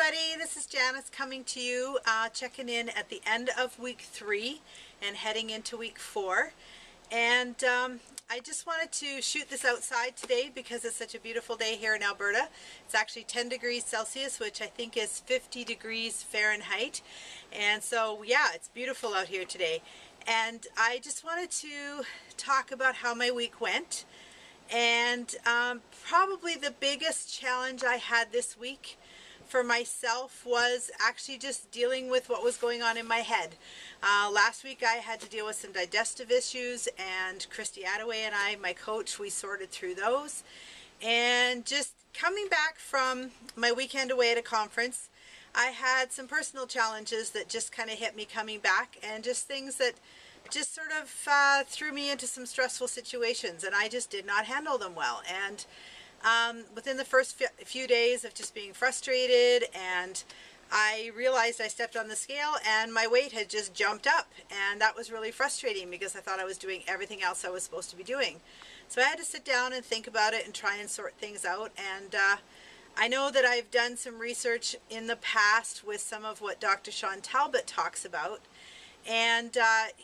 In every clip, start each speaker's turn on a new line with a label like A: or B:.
A: everybody, this is Janice coming to you, checking in at the end of week 3 and heading into week 4. And I just wanted to shoot this outside today because it's such a beautiful day here in Alberta. It's actually 10 degrees Celsius, which I think is 50 degrees Fahrenheit. And so yeah, it's beautiful out here today. And I just wanted to talk about how my week went. And probably the biggest challenge I had this week for myself was actually just dealing with what was going on in my head. Last week I had to deal with some digestive issues, and Christy Attaway and I, my coach, we sorted through those. And just coming back from my weekend away at a conference, I had some personal challenges that just kind of hit me coming back, and just things that just sort of threw me into some stressful situations, and I just did not handle them well. And within the first few days of just being frustrated, and I realized I stepped on the scale and my weight had just jumped up, and that was really frustrating because I thought I was doing everything else I was supposed to be doing. So I had to sit down and think about it and try and sort things out. And I know that I've done some research in the past with some of what Dr. Sean Talbot talks about. And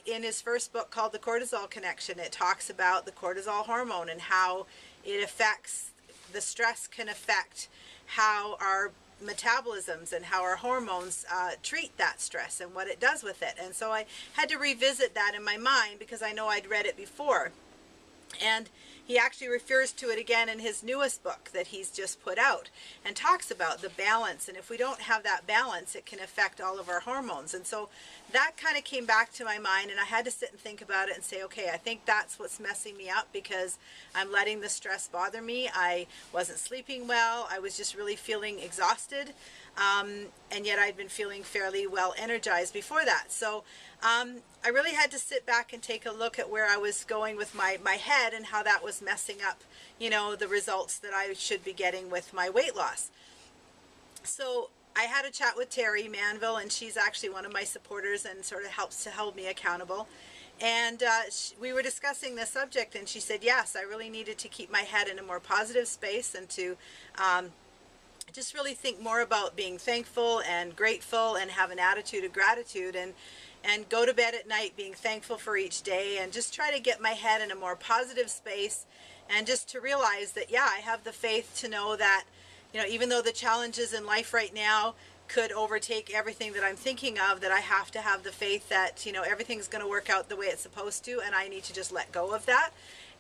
A: in his first book called The Cortisol Connection, it talks about the cortisol hormone and how it affects, the stress can affect how our metabolisms and how our hormones treat that stress and what it does with it. And so I had to revisit that in my mind because I know I'd read it before. And he actually refers to it again in his newest book that he's just put out, and talks about the balance. And if we don't have that balance, it can affect all of our hormones. And so that kind of came back to my mind, and I had to sit and think about it and say, okay, I think that's what's messing me up because I'm letting the stress bother me. I wasn't sleeping well. I was just really feeling exhausted. And yet I'd been feeling fairly well energized before that. So I really had to sit back and take a look at where I was going with my head and how that was messing up, you know, the results that I should be getting with my weight loss. So I had a chat with Terry Manville, and she's actually one of my supporters and sort of helps to hold me accountable. And we were discussing this subject, and she said, yes, I really needed to keep my head in a more positive space and to just really think more about being thankful and grateful and have an attitude of gratitude, and go to bed at night being thankful for each day, and just try to get my head in a more positive space, and just to realize that, yeah, I have the faith to know that, you know, even though the challenges in life right now could overtake everything that I'm thinking of, that I have to have the faith that, you know, everything's going to work out the way it's supposed to, and I need to just let go of that.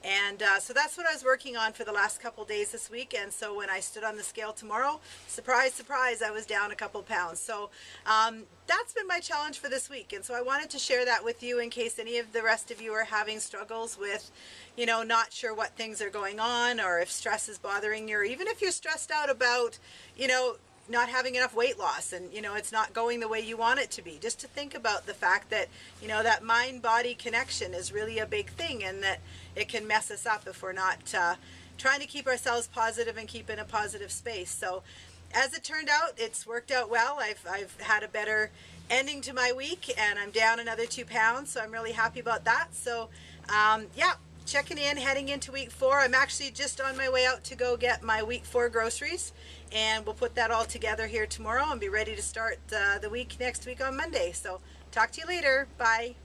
A: And so that's what I was working on for the last couple days this week. And so when I stood on the scale tomorrow, surprise, surprise, I was down a couple pounds. So that's been my challenge for this week. And so I wanted to share that with you in case any of the rest of you are having struggles with, you know, not sure what things are going on, or if stress is bothering you, or even if you're stressed out about, you know, not having enough weight loss, and you know it's not going the way you want it to be. Just to think about the fact that, you know, that mind-body connection is really a big thing, and that it can mess us up if we're not trying to keep ourselves positive and keep in a positive space. So as it turned out, it's worked out well. I've had a better ending to my week, and I'm down another 2 pounds, so I'm really happy about that. So yeah, checking in, heading into week 4. I'm actually just on my way out to go get my week 4 groceries, and we'll put that all together here tomorrow and be ready to start the week next week on Monday. So talk to you later. Bye.